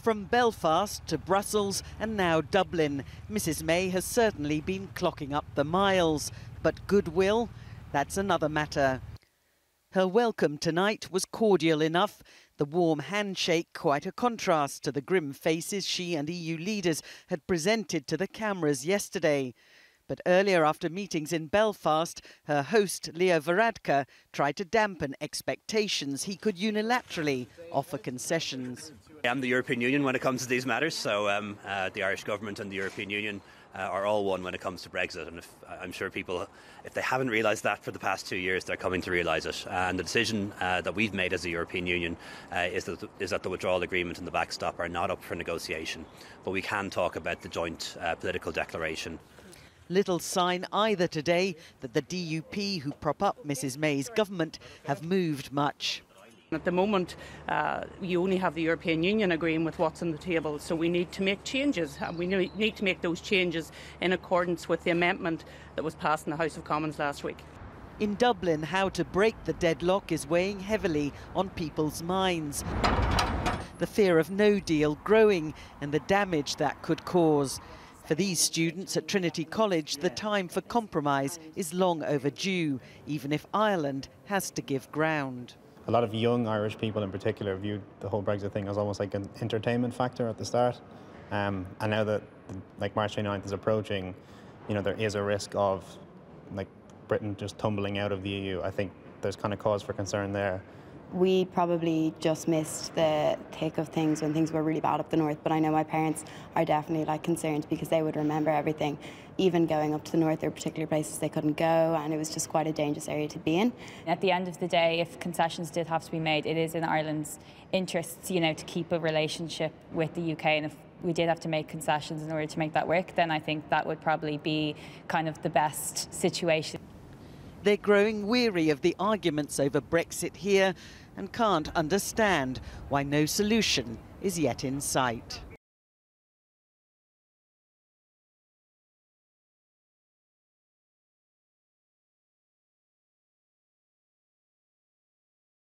From Belfast to Brussels and now Dublin, Mrs May has certainly been clocking up the miles. But goodwill, that's another matter. Her welcome tonight was cordial enough. The warm handshake quite a contrast to the grim faces she and EU leaders had presented to the cameras yesterday. But earlier, after meetings in Belfast, her host, Leo Varadkar, tried to dampen expectations he could unilaterally offer concessions. I'm the European Union when it comes to these matters, so the Irish government and the European Union are all one when it comes to Brexit. And I'm sure people, if they haven't realised that for the past 2 years, they're coming to realise it. And the decision that we've made as the European Union is that the withdrawal agreement and the backstop are not up for negotiation. But we can talk about the joint political declaration. Little sign either today that the DUP who prop up Mrs May's government have moved much. At the moment, you only have the European Union agreeing with what's on the table, so we need to make changes. And we need to make those changes in accordance with the amendment that was passed in the House of Commons last week. In Dublin, how to break the deadlock is weighing heavily on people's minds. The fear of no deal growing and the damage that could cause. For these students at Trinity College, the time for compromise is long overdue, even if Ireland has to give ground. A lot of young Irish people in particular viewed the whole Brexit thing as almost like an entertainment factor at the start. And now that March 29th is approaching, there is a risk of Britain just tumbling out of the EU. I think there's kind of cause for concern there. We probably just missed the thick of things when things were really bad up the north, but I know my parents are definitely concerned because they would remember everything. Even going up to the north, there were particular places they couldn't go, and it was just quite a dangerous area to be in. At the end of the day, if concessions did have to be made, it is in Ireland's interests, to keep a relationship with the UK, and if we did have to make concessions in order to make that work, then I think that would probably be kind of the best situation. They're growing weary of the arguments over Brexit here and can't understand why no solution is yet in sight.